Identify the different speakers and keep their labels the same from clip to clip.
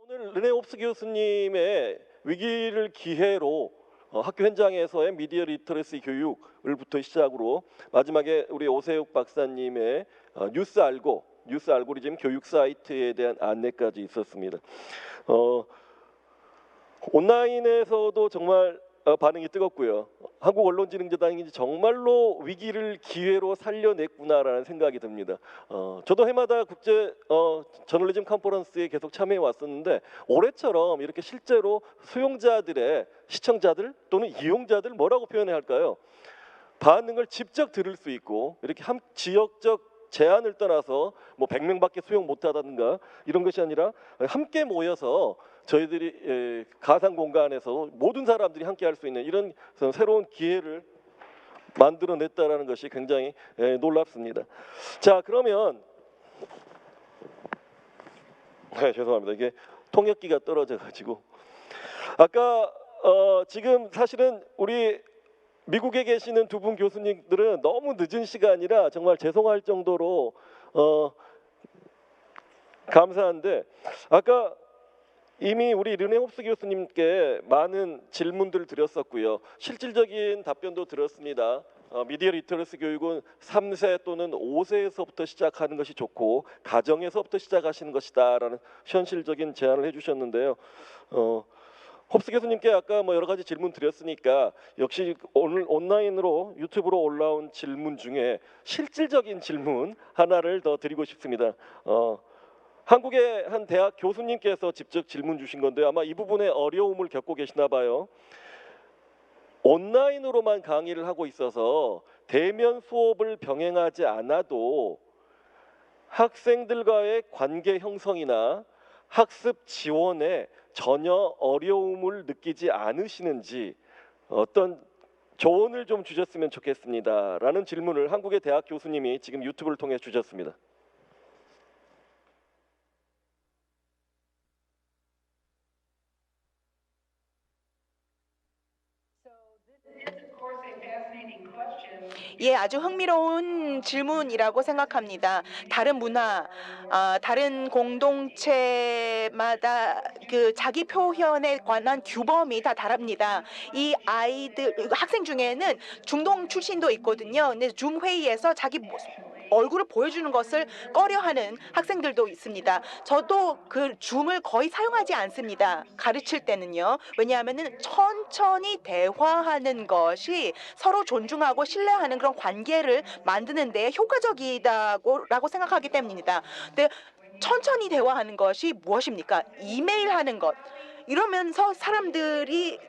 Speaker 1: 오늘 르네 홉스 교수님의 위기를 기회로 학교 현장에서의 미디어 리터러시 교육을부터 시작으로 마지막에 우리 오세욱 박사님의 뉴스 알고리즘 교육 사이트에 대한 안내까지 있었습니다. 온라인에서도 정말 반응이 뜨겁고요. 한국언론진흥재단이 정말로 위기를 기회로 살려냈구나라는 생각이 듭니다. 저도 해마다 국제 저널리즘 컨퍼런스에 계속 참여해 왔었는데 올해처럼 이렇게 실제로 수용자들의 시청자들 또는 이용자들 뭐라고 표현해야 할까요? 반응을 직접 들을 수 있고 이렇게 지역적 제한을 떠나서 뭐 100명밖에 수용 못하다든가 이런 것이 아니라 함께 모여서 저희들이 가상 공간에서 모든 사람들이 함께 할 수 있는 이런 새로운 기회를 만들어냈다라는 것이 굉장히 놀랍습니다. 자, 그러면 죄송합니다. 이게 통역기가 떨어져 가지고 아까 지금 사실은 우리 미국에 계시는 두 분 교수님들은 너무 늦은 시간이라 정말 죄송할 정도로 감사한데 아까 이미 우리 르네 홉스 교수님께 많은 질문들을 드렸었고요. 실질적인 답변도 들었습니다. 미디어 리터러시 교육은 3세 또는 5세에서부터 시작하는 것이 좋고 가정에서부터 시작하시는 것이다라는 현실적인 제안을 해주셨는데요. 홉스 교수님께 아까 뭐 여러 가지 질문 드렸으니까 역시 오늘 온라인으로 유튜브로 올라온 질문 중에 실질적인 질문 하나를 더 드리고 싶습니다. 한국의 한 대학 교수님께서 직접 질문 주신 건데 아마 이 부분에 어려움을 겪고 계시나 봐요. 온라인으로만 강의를 하고 있어서 대면 수업을 병행하지 않아도 학생들과의 관계 형성이나 학습 지원에 전혀 어려움을 느끼지 않으시는지 어떤 조언을 좀 주셨으면 좋겠습니다라는 질문을 한국의 대학 교수님이 지금 유튜브를 통해 주셨습니다.
Speaker 2: 예, 아주 흥미로운 질문이라고 생각합니다. 다른 문화, 다른 공동체마다 그 자기 표현에 관한 규범이 다 다릅니다. 이 학생 중에는 중동 출신도 있거든요. 근데 줌 회의에서 자기 얼굴을 보여주는 것을 꺼려하는 학생들도 있습니다. 저도 그 줌을 거의 사용하지 않습니다. 가르칠 때는요. 왜냐하면은 천천히 대화하는 것이 서로 존중하고 신뢰하는 그런 관계를 만드는 데 효과적이다고 생각하기 때문입니다. 근데 천천히 대화하는 것이 무엇입니까? 이메일 하는 것. 이러면서 사람들이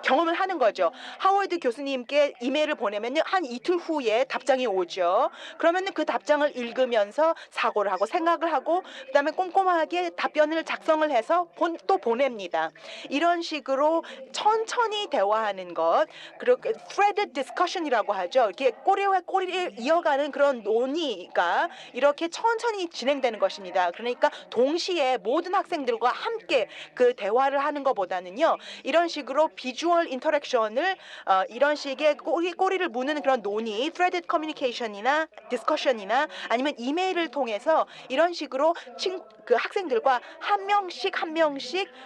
Speaker 2: 경험을 하는 거죠. 하워드 교수님께 이메일을 보내면요, 한 이틀 후에 답장이 오죠. 그러면은 그 답장을 읽으면서 사고를 하고 생각을 하고 그다음에 꼼꼼하게 답변을 작성을 해서 또 보냅니다. 이런 식으로 천천히 대화하는 것, 그렇게 threaded discussion이라고 하죠. 이렇게 꼬리와 꼬리를 이어가는 그런 논의가 이렇게 천천히 진행되는 것입니다. 그러니까 동시에 모든 학생들과 함께 그 대화를 하는 것보다는요, 이런 식으로 비주얼 인터랙션을 이런 식의 꼬리를 무는 그런 논의, threaded communication이나 discussion이나 아니면 이메일을 통해서 이런 식으로 그 학생들과 한 명씩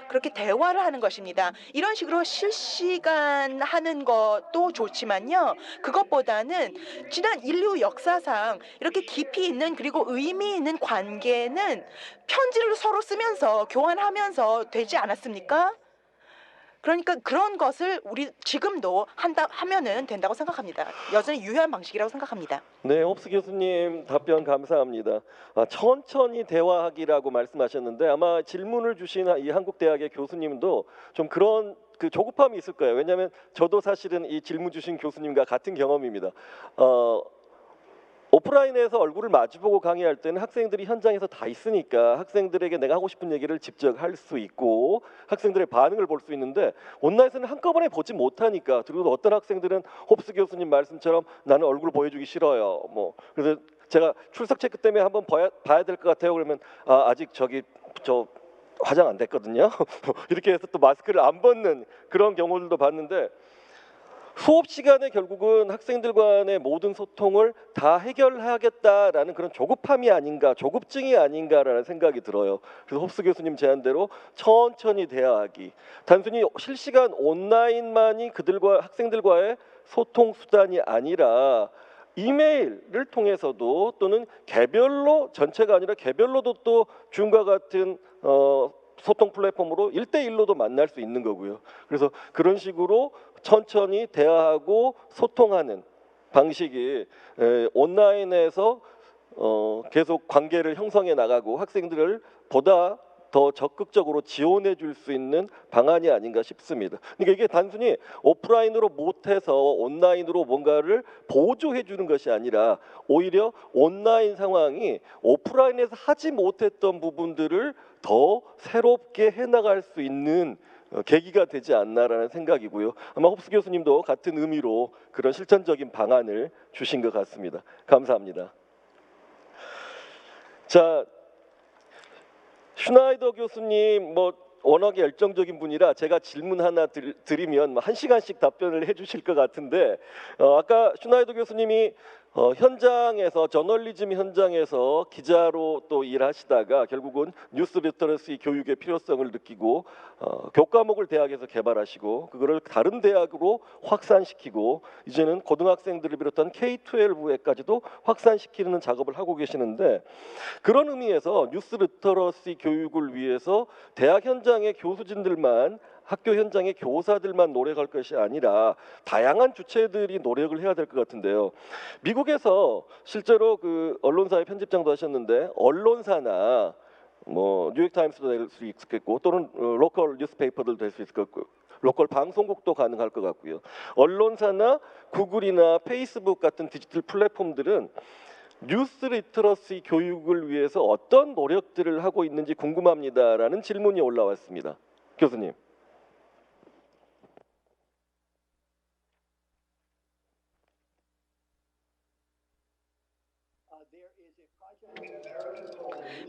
Speaker 2: 그렇게 대화를 하는 것입니다. 이런 식으로 실시간 하는 것도 좋지만요, 그것보다는 지난 인류 역사상 이렇게 깊이 있는 그리고 의미 있는 관계는 편지를 서로 쓰면서 교환하면서 되지 않았습니까? 그러니까 그런 것을 우리 지금도 하면은 된다고 생각합니다. 여전히 유효한 방식이라고 생각합니다.
Speaker 1: 네, 홉스 교수님 답변 감사합니다. 천천히 대화하기라고 말씀하셨는데 아마 질문을 주신 이 한국대학의 교수님도 좀 그런 그 조급함이 있을 거예요. 왜냐하면 저도 사실은 이 질문 주신 교수님과 같은 경험입니다. 오프라인에서 얼굴을 마주보고 강의할 때는 학생들이 현장에서 다 있으니까 학생들에게 내가 하고 싶은 얘기를 직접 할 수 있고 학생들의 반응을 볼 수 있는데 온라인에서는 한꺼번에 보지 못하니까, 그리고 어떤 학생들은 홉스 교수님 말씀처럼 나는 얼굴 보여주기 싫어요. 그래서 제가 출석 체크 때문에 한번 봐야 될 것 같아요. 그러면 아직 저 화장 안 됐거든요. 이렇게 해서 또 마스크를 안 벗는 그런 경우들도 봤는데 수업 시간에 결국은 학생들 간의 모든 소통을 다 해결하겠다라는 그런 조급함이 아닌가, 조급증이 아닌가라는 생각이 들어요. 그래서 홉스 교수님 제안대로 천천히 대화하기, 단순히 실시간 온라인만이 그들과 학생들과의 소통 수단이 아니라 이메일을 통해서도 또는 개별로, 전체가 아니라 개별로도 또 줌과 같은 소통 플랫폼으로 1대1로도 만날 수 있는 거고요. 그래서 그런 식으로 천천히 대화하고 소통하는 방식이 온라인에서 계속 관계를 형성해 나가고 학생들을 보다 더 적극적으로 지원해 줄 수 있는 방안이 아닌가 싶습니다. 그러니까 이게 단순히 오프라인으로 못해서 온라인으로 뭔가를 보조해 주는 것이 아니라 오히려 온라인 상황이 오프라인에서 하지 못했던 부분들을 더 새롭게 해나갈 수 있는 계기가 되지 않나라는 생각이고요. 아마 홉스 교수님도 같은 의미로 그런 실천적인 방안을 주신 것 같습니다. 감사합니다. 자, 슈나이더 교수님 뭐 워낙에 열정적인 분이라 제가 질문 하나 드리면 1시간씩 답변을 해주실 것 같은데 아까 슈나이더 교수님이 현장에서 저널리즘 현장에서 기자로 또 일하시다가 결국은 뉴스 리터러시 교육의 필요성을 느끼고 교과목을 대학에서 개발하시고 그거를 다른 대학으로 확산시키고 이제는 고등학생들을 비롯한 K-12에까지도 확산시키는 작업을 하고 계시는데 그런 의미에서 뉴스 리터러시 교육을 위해서 대학 현장의 교수진들만 학교 현장의 교사들만 노력할 것이 아니라 다양한 주체들이 노력을 해야 될 것 같은데요. 미국에서 실제로 그 언론사의 편집장도 하셨는데 언론사나 뭐 뉴욕타임스도 될 수 있겠고 또는 로컬 뉴스페이퍼도 될 수 있을 것 같고 로컬 방송국도 가능할 것 같고요. 언론사나 구글이나 페이스북 같은 디지털 플랫폼들은 뉴스 리터러시 교육을 위해서 어떤 노력들을 하고 있는지 궁금합니다라는 질문이 올라왔습니다. 교수님.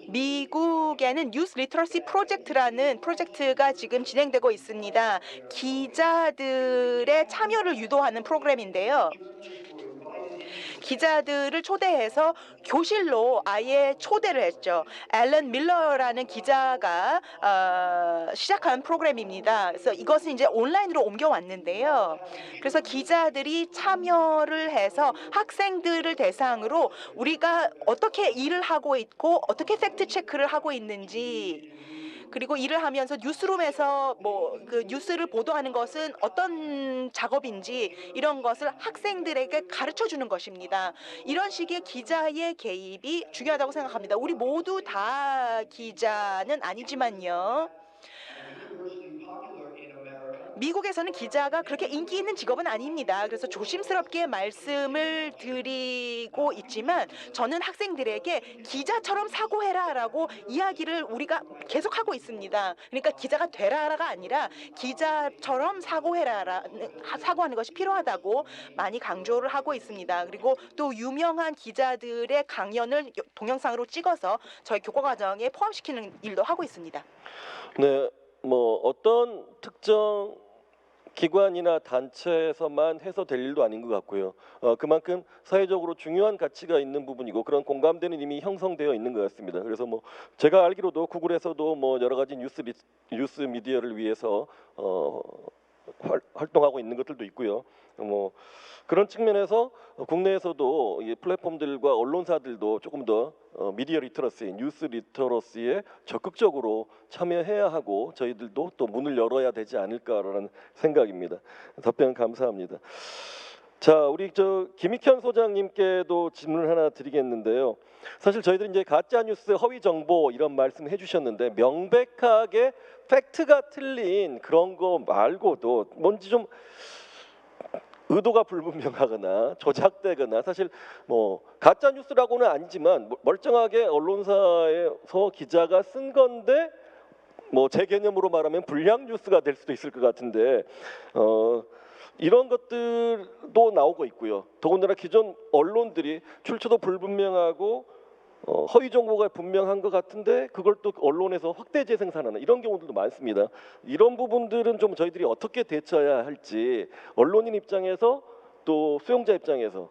Speaker 2: 미국에는 뉴스 리터러시 프로젝트라는 프로젝트가 지금 진행되고 있습니다. 기자들의 참여를 유도하는 프로그램인데요. 기자들을 초대해서 교실로 아예 초대를 했죠. 앨런 밀러라는 기자가 시작한 프로그램입니다. 그래서 이것은 이제 온라인으로 옮겨왔는데요. 그래서 기자들이 참여를 해서 학생들을 대상으로 우리가 어떻게 일을 하고 있고 어떻게 팩트 체크를 하고 있는지 그리고 일을 하면서 뉴스룸에서 뭐 그 뉴스를 보도하는 것은 어떤 작업인지 이런 것을 학생들에게 가르쳐 주는 것입니다. 이런 식의 기자의 개입이 중요하다고 생각합니다. 우리 모두 다 기자는 아니지만요. 미국에서는 기자가 그렇게 인기 있는 직업은 아닙니다. 그래서 조심스럽게 말씀을 드리고 있지만 저는 학생들에게 기자처럼 사고해라라고 이야기를 우리가 계속하고 있습니다. 그러니까 기자가 되라가 아니라 기자처럼 사고하는 것이 필요하다고 많이 강조를 하고 있습니다. 그리고 또 유명한 기자들의 강연을 동영상으로 찍어서 저희 교과 과정에 포함시키는 일도 하고 있습니다.
Speaker 1: 네, 뭐 어떤 특정 기관이나 단체에서만 해서 될 일도 아닌 것 같고요. 그만큼 사회적으로 중요한 가치가 있는 부분이고 그런 공감대는 이미 형성되어 있는 것 같습니다. 그래서 뭐 제가 알기로도 구글에서도 뭐 여러 가지 뉴스 미디어를 위해서 활동하고 있는 것들도 있고요. 뭐 그런 측면에서 국내에서도 이 플랫폼들과 언론사들도 조금 더 미디어 리터러시, 뉴스 리터러시에 적극적으로 참여해야 하고 저희들도 또 문을 열어야 되지 않을까라는 생각입니다. 답변 감사합니다. 자, 우리 김익현 소장님께도 질문 하나 드리겠는데요. 사실 저희들이 이제 가짜 뉴스, 허위 정보 이런 말씀 해주셨는데 명백하게 팩트가 틀린 그런 거 말고도 뭔지 좀 의도가 불분명하거나 조작되거나 사실 뭐 가짜 뉴스라고는 아니지만 멀쩡하게 언론사에서 기자가 쓴 건데 뭐 제 개념으로 말하면 불량 뉴스가 될 수도 있을 것 같은데 이런 것들도 나오고 있고요. 더군다나 기존 언론들이 출처도 불분명하고 허위 정보가 분명한 것 같은데 그걸 또 언론에서 확대 재생산하는 이런 경우들도 많습니다. 이런 부분들은 좀 저희들이 어떻게 대처해야 할지 언론인 입장에서 또 수용자 입장에서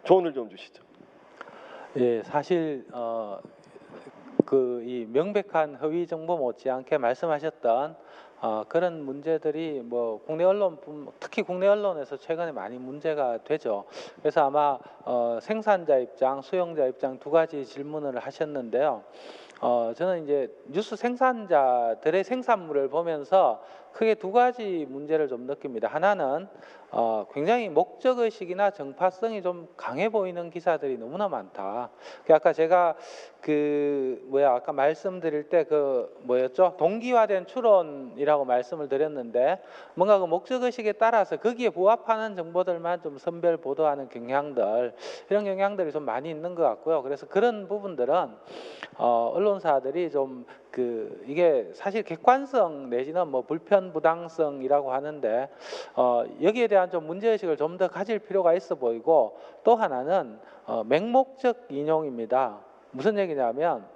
Speaker 1: 조언을 좀 주시죠.
Speaker 3: 예, 사실 그 이 명백한 허위 정보 못지않게 말씀하셨던 그런 문제들이 뭐 국내 언론 특히 국내 언론에서 최근에 많이 문제가 되죠. 그래서 아마 생산자 입장, 수용자 입장 두 가지 질문을 하셨는데요. 저는 이제 뉴스 생산자들의 생산물을 보면서 크게 두 가지 문제를 좀 느낍니다. 하나는 굉장히 목적의식이나 정파성이 좀 강해 보이는 기사들이 너무나 많다. 아까 제가 아까 말씀드릴 때 뭐였죠? 동기화된 추론이라고 말씀을 드렸는데 뭔가 그 목적의식에 따라서 거기에 부합하는 정보들만 좀 선별 보도하는 경향들, 이런 경향들이 좀 많이 있는 것 같고요. 그래서 그런 부분들은 언론사들이 좀 이게 사실 객관성 내지는 뭐 불편부당성이라고 하는데 여기에 대한 좀 문제의식을 좀 더 가질 필요가 있어 보이고, 또 하나는 맹목적 인용입니다. 무슨 얘기냐면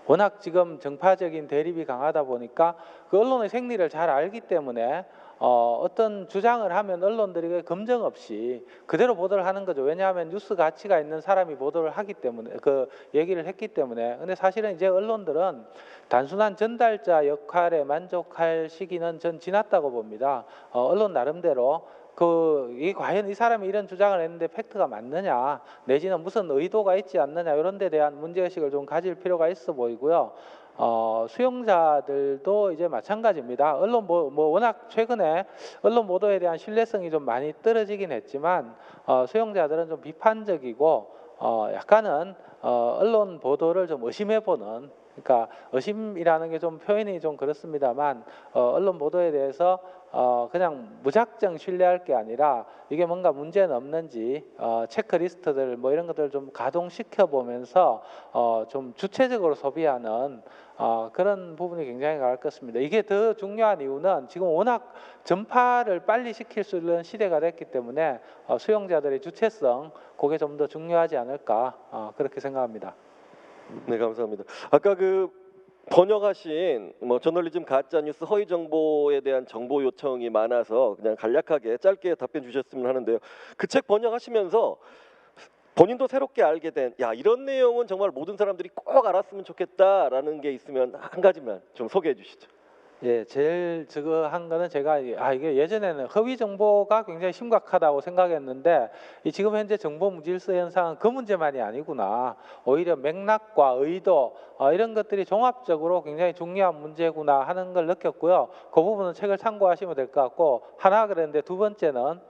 Speaker 3: 워낙 지금 정파적인 대립이 강하다 보니까 그 언론의 생리를 잘 알기 때문에 어떤 주장을 하면 언론들이 검증 없이 그대로 보도를 하는 거죠. 왜냐하면 뉴스 가치가 있는 사람이 보도를 하기 때문에, 그 얘기를 했기 때문에. 근데 사실은 이제 언론들은 단순한 전달자 역할에 만족할 시기는 전 지났다고 봅니다. 언론 나름대로 이 과연 이 사람이 이런 주장을 했는데 팩트가 맞느냐, 내지는 무슨 의도가 있지 않느냐, 이런 데 대한 문제의식을 좀 가질 필요가 있어 보이고요. 수용자들도 이제 마찬가지입니다. 언론 워낙 최근에 언론 보도에 대한 신뢰성이 좀 많이 떨어지긴 했지만 수용자들은 좀 비판적이고 약간은 언론 보도를 좀 의심해보는, 그러니까 의심이라는 게 좀 표현이 좀 그렇습니다만 언론 보도에 대해서 그냥 무작정 신뢰할 게 아니라 이게 뭔가 문제는 없는지 체크리스트들 뭐 이런 것들을 좀 가동시켜 보면서 좀 주체적으로 소비하는 그런 부분이 굉장히 강할 것입니다. 이게 더 중요한 이유는 지금 워낙 전파를 빨리 시킬 수 있는 시대가 됐기 때문에 수용자들의 주체성, 그게 좀 더 중요하지 않을까 그렇게 생각합니다.
Speaker 1: 네, 감사합니다. 아까 번역하신 저널리즘 가짜 뉴스 허위 정보에 대한 정보 요청이 많아서 그냥 간략하게 짧게 답변 주셨으면 하는데요. 그 책 번역하시면서 본인도 새롭게 알게 된 이런 내용은 정말 모든 사람들이 꼭 알았으면 좋겠다라는 게 있으면 한 가지만 좀 소개해 주시죠.
Speaker 3: 예, 제일 저거 한 거는 제가 이게 예전에는 허위 정보가 굉장히 심각하다고 생각했는데 지금 현재 정보 무질서 현상은 그 문제만이 아니구나. 오히려 맥락과 의도 이런 것들이 종합적으로 굉장히 중요한 문제구나 하는 걸 느꼈고요. 그 부분은 책을 참고하시면 될 것 같고, 하나 그랬는데 두 번째는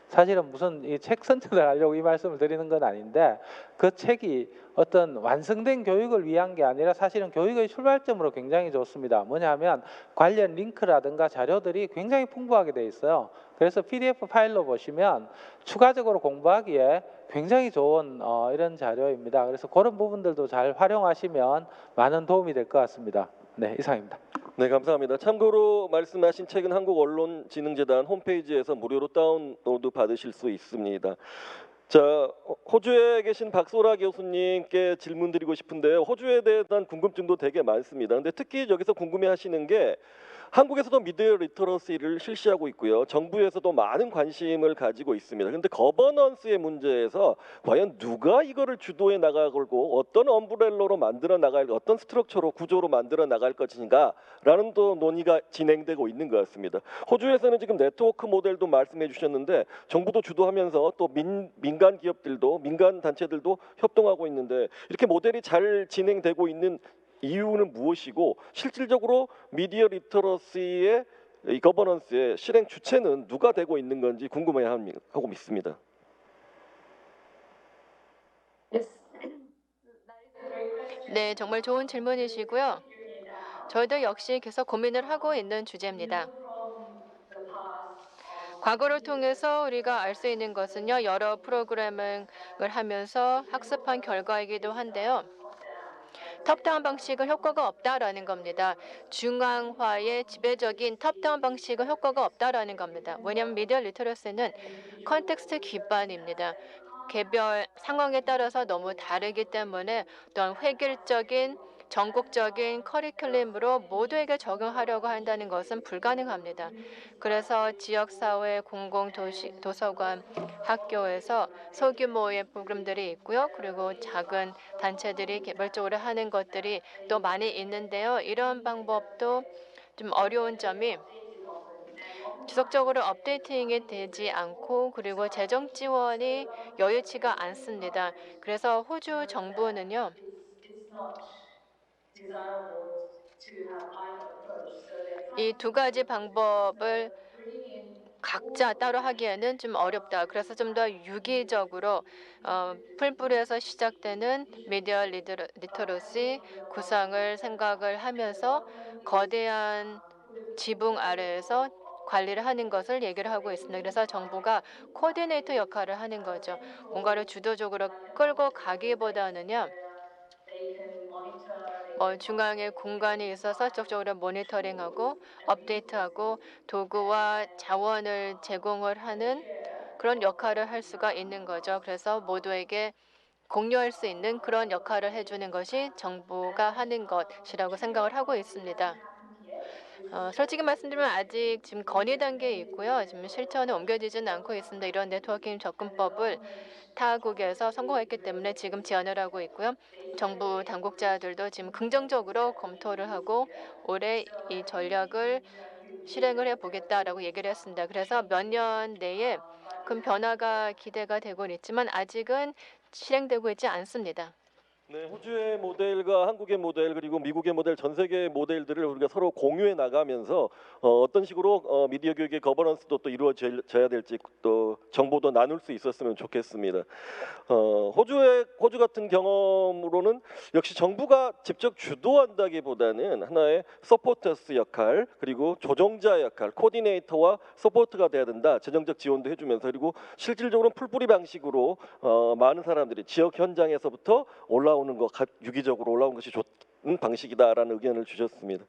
Speaker 3: 사실은 무슨 이 책 선전을 하려고 이 말씀을 드리는 건 아닌데, 그 책이 어떤 완성된 교육을 위한 게 아니라 사실은 교육의 출발점으로 굉장히 좋습니다. 뭐냐면 관련 링크라든가 자료들이 굉장히 풍부하게 돼 있어요. 그래서 PDF 파일로 보시면 추가적으로 공부하기에 굉장히 좋은 이런 자료입니다. 그래서 그런 부분들도 잘 활용하시면 많은 도움이 될 것 같습니다. 네, 이상입니다.
Speaker 1: 네, 감사합니다. 참고로 말씀하신 책은 한국언론진흥재단 홈페이지에서 무료로 다운로드 받으실 수 있습니다. 자, 호주에 계신 박소라 교수님께 질문 드리고 싶은데요. 호주에 대한 궁금증도 되게 많습니다. 근데 특히 여기서 궁금해하시는 게 한국에서도 미디어 리터러시를 실시하고 있고요. 정부에서도 많은 관심을 가지고 있습니다. 그런데 거버넌스의 문제에서 과연 누가 이거를 주도해 나가고 어떤 엄브렐러로 만들어 나갈, 어떤 스트럭처로 구조로 만들어 나갈 것인가라는 또 논의가 진행되고 있는 것 같습니다. 호주에서는 지금 네트워크 모델도 말씀해 주셨는데 정부도 주도하면서 또 민간 기업들도 민간 단체들도 협동하고 있는데 이렇게 모델이 잘 진행되고 있는 이유는 무엇이고 실질적으로 미디어 리터러시의 이 거버넌스의 실행 주체는 누가 되고 있는 건지 궁금해하고 있습니다.
Speaker 4: 네, 정말 좋은 질문이시고요. 저희도 역시 계속 고민을 하고 있는 주제입니다. 과거를 통해서 우리가 알 수 있는 것은요, 여러 프로그래밍을 하면서 학습한 결과이기도 한데요. 탑다운 방식은 효과가 없다라는 겁니다. 중앙화의 지배적인 탑다운 방식은 효과가 없다라는 겁니다. 왜냐하면 미디어 리터러시는 컨텍스트 기반입니다. 개별 상황에 따라서 너무 다르기 때문에 어떤 획일적인 전국적인 커리큘럼으로 모두에게 적용하려고 한다는 것은 불가능합니다. 그래서 지역사회, 공공도시, 도서관, 학교에서 소규모의 프로그램들이 있고요. 그리고 작은 단체들이 개별적으로 하는 것들이 또 많이 있는데요. 이런 방법도 좀 어려운 점이 지속적으로 업데이팅이 되지 않고 그리고 재정 지원이 여의치가 않습니다. 그래서 호주 정부는요. 이 두 가지 방법을 각자 따로 하기에는 좀 어렵다. 그래서 좀 더 유기적으로 풀뿌리에서 시작되는 미디어 리터러시 구상을 생각을 하면서 거대한 지붕 아래에서 관리를 하는 것을 얘기를 하고 있습니다. 그래서 정부가 코디네이터 역할을 하는 거죠. 뭔가를 주도적으로 끌고 가기보다는요. 중앙에 공간이 있어서 적극적으로 모니터링하고 업데이트하고 도구와 자원을 제공을 하는 그런 역할을 할 수가 있는 거죠. 그래서 모두에게 공유할 수 있는 그런 역할을 해주는 것이 정부가 하는 것이라고 생각을 하고 있습니다. 솔직히 말씀드리면 아직 지금 건의 단계에 있고요. 지금 실천에 옮겨지지는 않고 있습니다. 이런 네트워킹 접근법을 타국에서 성공했기 때문에 지금 지원을 하고 있고요. 정부 당국자들도 지금 긍정적으로 검토를 하고 올해 이 전략을 실행을 해보겠다라고 얘기를 했습니다. 그래서 몇 년 내에 큰 변화가 기대가 되고 있지만 아직은 실행되고 있지 않습니다.
Speaker 1: 네, 호주의 모델과 한국의 모델 그리고 미국의 모델 전 세계의 모델들을 우리가 서로 공유해 나가면서 어떤 식으로 미디어 교육의 거버넌스도 또 이루어져야 될지 또 정보도 나눌 수 있었으면 좋겠습니다. 호주 같은 경험으로는 역시 정부가 직접 주도한다기보다는 하나의 서포터스 역할 그리고 조정자 역할, 코디네이터와 서포트가 돼야 된다. 재정적 지원도 해주면서 그리고 실질적으로 풀뿌리 방식으로 많은 사람들이 지역 현장에서부터 올라오는 것, 유기적으로 올라온 것이 좋은 방식이다라는 의견을 주셨습니다.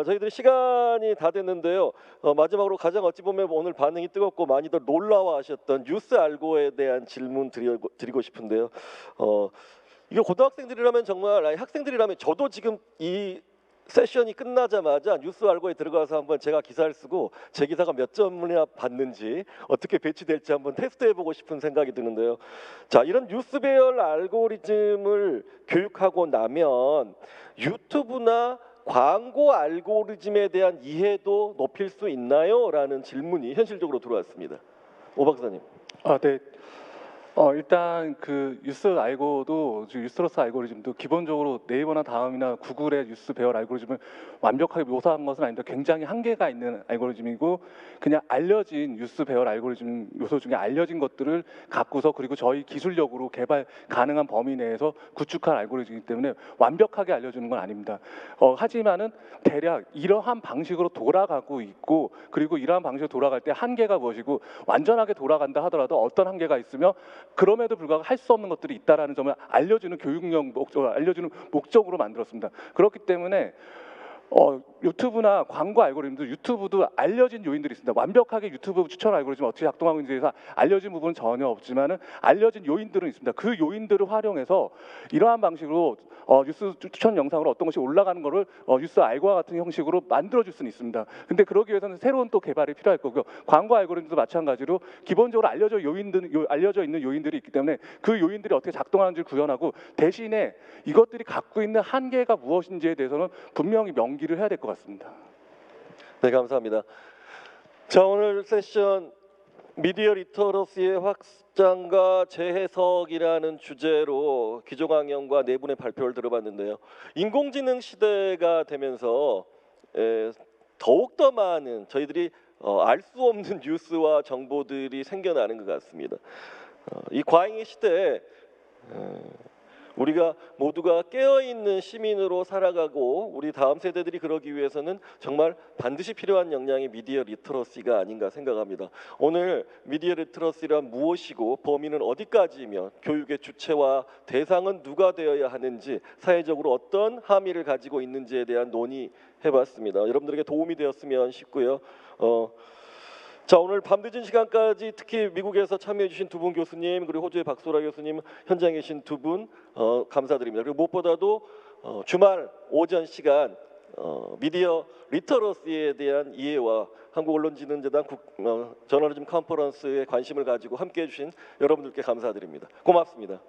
Speaker 1: 저희들이 시간이 다 됐는데요. 마지막으로 가장 어찌 보면 오늘 반응이 뜨겁고 많이들 놀라워하셨던 뉴스 알고에 대한 질문 드리고 싶은데요. 이거 고등학생들이라면 정말 학생들이라면 저도 지금 이 세션이 끝나자마자 뉴스 알고에 들어가서 한번 제가 기사를 쓰고 제 기사가 몇 점이나 받는지 어떻게 배치될지 한번 테스트해보고 싶은 생각이 드는데요. 자, 이런 뉴스 배열 알고리즘을 교육하고 나면 유튜브나 광고 알고리즘에 대한 이해도 높일 수 있나요? 라는 질문이 현실적으로 들어왔습니다. 오 박사님.
Speaker 5: 네. 일단 그 뉴스 알고도 뉴스로서 알고리즘도 기본적으로 네이버나 다음이나 구글의 뉴스 배열 알고리즘을 완벽하게 묘사한 것은 아닌데 굉장히 한계가 있는 알고리즘이고 그냥 알려진 뉴스 배열 알고리즘 요소 중에 알려진 것들을 갖고서 그리고 저희 기술력으로 개발 가능한 범위 내에서 구축한 알고리즘이기 때문에 완벽하게 알려주는 건 아닙니다. 하지만은 대략 이러한 방식으로 돌아가고 있고 그리고 이러한 방식으로 돌아갈 때 한계가 무엇이고 완전하게 돌아간다 하더라도 어떤 한계가 있으며 그럼에도 불구하고 할 수 없는 것들이 있다라는 점을 알려주는 교육용 알려주는 목적으로 만들었습니다. 그렇기 때문에 유튜브나 광고 알고리즘도 유튜브도 알려진 요인들이 있습니다. 완벽하게 유튜브 추천 알고리즘 어떻게 작동하고 있는지에 대해서 알려진 부분은 전혀 없지만은 알려진 요인들은 있습니다. 그 요인들을 활용해서 이러한 방식으로 뉴스 추천 영상으로 어떤 것이 올라가는 거를 뉴스 알고와 같은 형식으로 만들어줄 수는 있습니다. 근데 그러기 위해서는 새로운 또 개발이 필요할 거고요. 광고 알고리즘도 마찬가지로 기본적으로 알려져 있는 요인들이 있기 때문에 그 요인들이 어떻게 작동하는지를 구현하고 대신에 이것들이 갖고 있는 한계가 무엇인지에 대해서는 분명히 명기를 해야 될 것 같습니다.
Speaker 1: 네, 감사합니다. 자, 오늘 세션 미디어 리터러시의 확장과 재해석이라는 주제로 기조강연과 네 분의 발표를 들어봤는데요. 인공지능 시대가 되면서 더욱더 많은 저희들이 알 수 없는 뉴스와 정보들이 생겨나는 것 같습니다. 이 과잉의 시대에 우리가 모두가 깨어있는 시민으로 살아가고 우리 다음 세대들이 그러기 위해서는 정말 반드시 필요한 역량이 미디어 리터러시가 아닌가 생각합니다. 오늘 미디어 리터러시란 무엇이고 범위는 어디까지이며 교육의 주체와 대상은 누가 되어야 하는지 사회적으로 어떤 함의를 가지고 있는지에 대한 논의해봤습니다. 여러분들에게 도움이 되었으면 싶고요. 자, 오늘 밤늦은 시간까지 특히 미국에서 참여해주신 두 분 교수님, 그리고 호주의 박소라 교수님, 현장에 계신 두 분 감사드립니다. 그리고 무엇보다도 주말 오전 시간 미디어 리터러시에 대한 이해와 한국언론진흥재단 저널리즘 컨퍼런스에 관심을 가지고 함께해 주신 여러분들께 감사드립니다. 고맙습니다.